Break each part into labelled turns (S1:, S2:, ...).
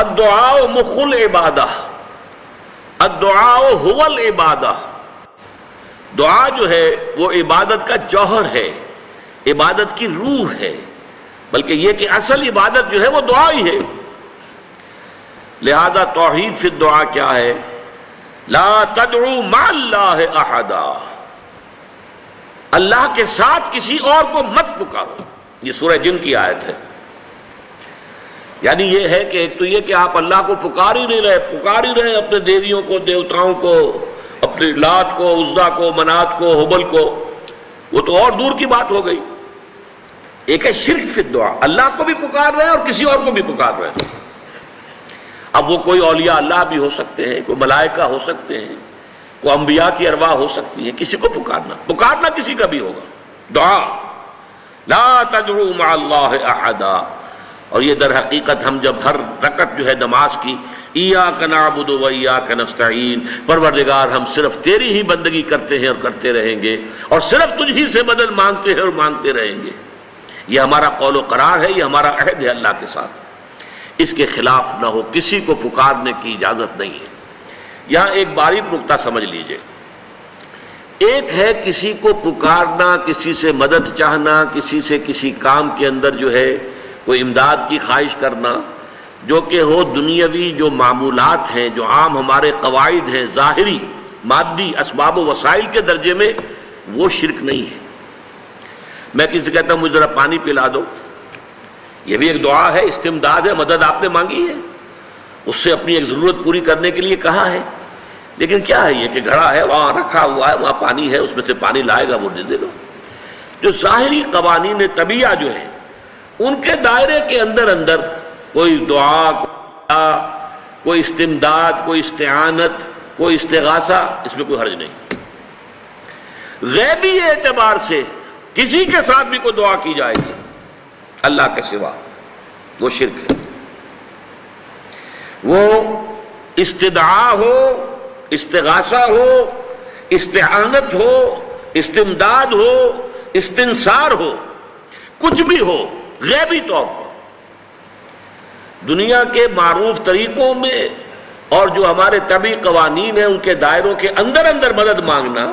S1: الدعاء مخ العبادہ، الدعاء هو العبادہ، دعا جو ہے وہ عبادت کا جوہر ہے، عبادت کی روح ہے، بلکہ یہ کہ اصل عبادت جو ہے وہ دعا ہی ہے۔ لہذا توحید فی الدعا کیا ہے؟ لا تدعو مع اللہ احدا، اللہ کے ساتھ کسی اور کو مت پکارو۔ یہ سورہ جن کی آیت ہے۔ یعنی یہ ہے کہ ایک تو یہ کہ آپ اللہ کو پکار ہی رہے اپنے دیویوں کو، دیوتاؤں کو، اپنے لات کو، عزا کو، منات کو، حبل کو، وہ تو اور دور کی بات ہو گئی۔ ایک ہے شرک فی الدعا، اللہ کو بھی پکار رہے ہیں اور کسی اور کو بھی پکار رہے ہیں۔ اب وہ کوئی اولیاء اللہ بھی ہو سکتے ہیں، کوئی ملائکہ ہو سکتے ہیں، کوئی انبیاء کی ارواح ہو سکتی ہیں، کسی کو پکارنا کسی کا بھی ہوگا۔ دعا لا تدعو مع اللہ احدا، اور یہ در حقیقت ہم جب ہر رکعت جو ہے نماز کی ایاک نعبد و ایاک نستعین، پروردگار ہم صرف تیری ہی بندگی کرتے ہیں اور کرتے رہیں گے، اور صرف تجھ ہی سے مدد مانگتے ہیں اور مانگتے رہیں گے، یہ ہمارا قول و قرار ہے، یہ ہمارا عہد ہے اللہ کے ساتھ، اس کے خلاف نہ ہو، کسی کو پکارنے کی اجازت نہیں ہے۔ یہاں ایک باریک نکتہ سمجھ لیجئے، ایک ہے کسی کو پکارنا، کسی سے مدد چاہنا، کسی سے کسی کام کے اندر جو ہے کوئی امداد کی خواہش کرنا، جو کہ ہو دنیاوی جو معمولات ہیں، جو عام ہمارے قواعد ہیں، ظاہری مادی اسباب و وسائل کے درجے میں، وہ شرک نہیں ہے۔ میں کسی سے کہتا ہوں مجھے ذرا پانی پلا دو، یہ بھی ایک دعا ہے، استمداد ہے، مدد آپ نے مانگی ہے، اس سے اپنی ایک ضرورت پوری کرنے کے لیے کہا ہے، لیکن کیا ہے یہ کہ گھڑا ہے، وہاں رکھا ہوا ہے، وہاں پانی ہے، اس میں سے پانی لائے گا وہ دے دو۔ جو ظاہری قوانین طبیعہ جو ہیں ان کے دائرے کے اندر کوئی دعا، کوئی استمداد، کوئی استعانت، کوئی استغاثہ، اس میں کوئی حرج نہیں۔ غیبی اعتبار سے کسی کے ساتھ بھی کوئی دعا کی جائے گی اللہ کے سوا، وہ شرک ہے۔ وہ استدعا ہو، استغاثہ ہو، استعانت ہو، استمداد ہو، استنصار ہو، کچھ بھی ہو، غیبی طور پر دنیا کے معروف طریقوں میں اور جو ہمارے طبعی قوانین ہیں ان کے دائروں کے اندر مدد مانگنا،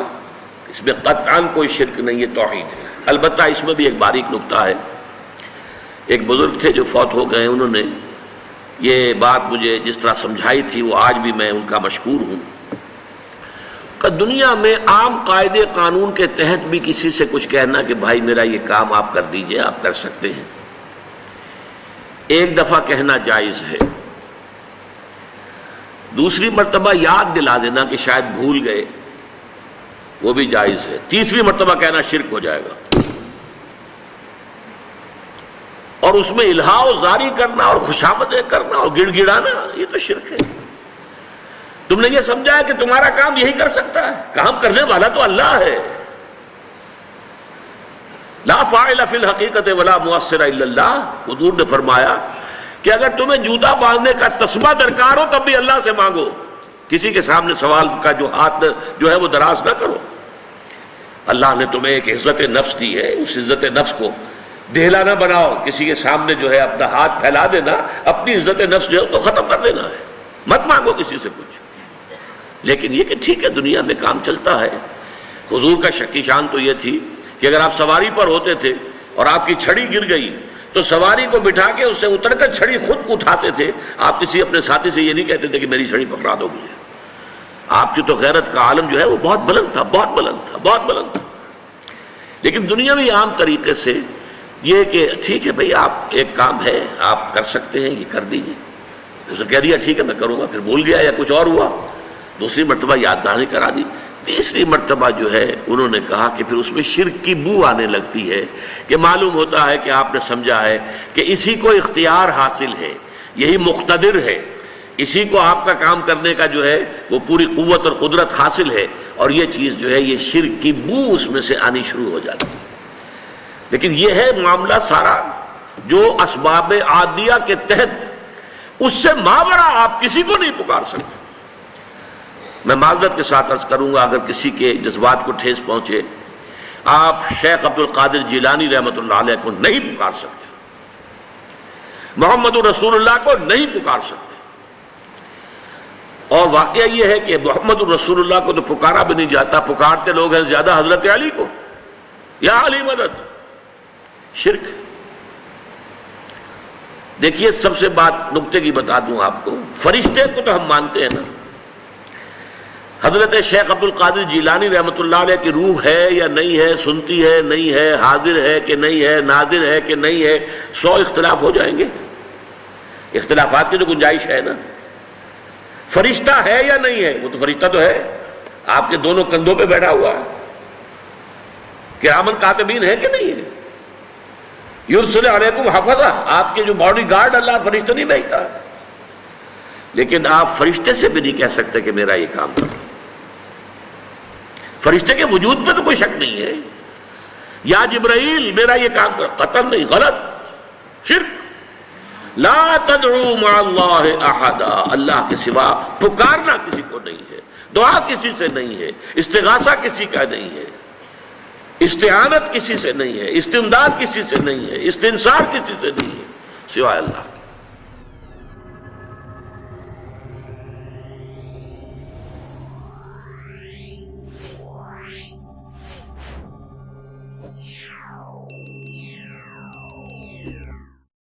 S1: اس میں قطعاً کوئی شرک نہیں ہے، توحید ہے۔ البتہ اس میں بھی ایک باریک نکتہ ہے۔ ایک بزرگ تھے جو فوت ہو گئے، انہوں نے یہ بات مجھے جس طرح سمجھائی تھی وہ آج بھی میں ان کا مشکور ہوں کہ دنیا میں عام قاعدے قانون کے تحت بھی کسی سے کچھ کہنا کہ بھائی میرا یہ کام آپ کر دیجئے، آپ کر سکتے ہیں، ایک دفعہ کہنا جائز ہے، دوسری مرتبہ یاد دلا دینا کہ شاید بھول گئے، وہ بھی جائز ہے، تیسری مرتبہ کہنا شرک ہو جائے گا، اور اس میں الہا و زاری کرنا اور خوشامدیں کرنا اور گڑ گڑانا، یہ تو شرک ہے۔ تم نے یہ سمجھا ہے کہ تمہارا کام یہی کر سکتا ہے، کام کرنے والا تو اللہ ہے۔ لا فاعل فی الحقیقت ولا مؤثر الا اللہ، حضور نے فرمایا کہ اگر تمہیں جوتا باندھنے کا تسمہ درکار ہو تب بھی اللہ سے مانگو، کسی کے سامنے سوال کا جو ہاتھ جو ہے وہ دراز نہ کرو۔ اللہ نے تمہیں ایک عزت نفس دی ہے، اس عزت نفس کو دہلا نہ بناؤ، کسی کے سامنے جو ہے اپنا ہاتھ پھیلا دینا، اپنی عزت نفس جو ہے اس کو ختم کر دینا ہے، مت مانگو کسی سے کچھ۔ لیکن یہ کہ ٹھیک ہے دنیا میں کام چلتا ہے۔ حضور کا شکی شان تو یہ تھی کہ اگر آپ سواری پر ہوتے تھے اور آپ کی چھڑی گر گئی تو سواری کو بٹھا کے اس سے اتر کر چھڑی خود اٹھاتے تھے، آپ کسی اپنے ساتھی سے یہ نہیں کہتے تھے کہ میری چھڑی پکڑا دو مجھے۔ آپ کی تو غیرت کا عالم جو ہے وہ بہت بلند تھا، بہت بلند تھا، بہت بلند تھا۔ لیکن دنیاوی عام طریقے سے یہ کہ ٹھیک ہے بھئی آپ ایک کام ہے آپ کر سکتے ہیں، یہ کر دیجیے، اس نے کہہ دیا ٹھیک ہے میں کروں گا، پھر بھول گیا یا کچھ اور ہوا، دوسری مرتبہ یاد دہانی کرا دی، تیسری مرتبہ جو ہے انہوں نے کہا کہ پھر اس میں شرک کی بو آنے لگتی ہے کہ معلوم ہوتا ہے کہ آپ نے سمجھا ہے کہ اسی کو اختیار حاصل ہے، یہی مقتدر ہے، اسی کو آپ کا کام کرنے کا جو ہے وہ پوری قوت اور قدرت حاصل ہے، اور یہ چیز جو ہے یہ شرک کی بو اس میں سے آنی شروع ہو جاتی ہے۔ لیکن یہ ہے معاملہ سارا جو اسباب عادیہ کے تحت، اس سے ماورا آپ کسی کو نہیں پکار سکتے۔ میں معذرت کے ساتھ عرض کروں گا اگر کسی کے جذبات کو ٹھیس پہنچے، آپ شیخ عبد القادر جیلانی رحمۃ اللہ علیہ کو نہیں پکار سکتے، محمد رسول اللہ کو نہیں پکار سکتے، اور واقعہ یہ ہے کہ محمد الرسول اللہ کو تو پکارا بھی نہیں جاتا، پکارتے لوگ ہیں زیادہ حضرت علی کو، یا علی مدد، شرک۔ دیکھیے سب سے بات نکتے کی بتا دوں آپ کو، فرشتے کو تو ہم مانتے ہیں نا، حضرت شیخ عبد القادر جیلانی رحمۃ اللہ علیہ کی روح ہے یا نہیں ہے، سنتی ہے نہیں ہے، حاضر ہے کہ نہیں ہے، ناظر ہے کہ نہیں ہے، 100 اختلاف ہو جائیں گے، اختلافات کی تو گنجائش ہے نا۔ فرشتہ ہے یا نہیں ہے؟ وہ تو فرشتہ تو ہے، آپ کے دونوں کندھوں پہ بیٹھا ہوا ہے، کرامن کاتبین ہے کہ نہیں ہے؟ یرسل علیکم حفظہ، آپ کے جو باڈی گارڈ اللہ فرشتہ نہیں بھیجتا، لیکن آپ فرشتے سے بھی نہیں کہہ سکتے کہ میرا یہ کام کرو۔ فرشتے کے وجود پہ تو کوئی شک نہیں ہے، یا جبرائیل میرا یہ کام کرو، قطعاً نہیں، غلط، شرک۔ لا تدعو مع اللہ احدا، اللہ کے سوا پکارنا کسی کو نہیں ہے، دعا کسی سے نہیں ہے، استغاثہ کسی کا نہیں ہے، استعانت کسی سے نہیں ہے، استمداد کسی سے نہیں ہے، استنصار کسی سے نہیں ہے، سوائے اللہ۔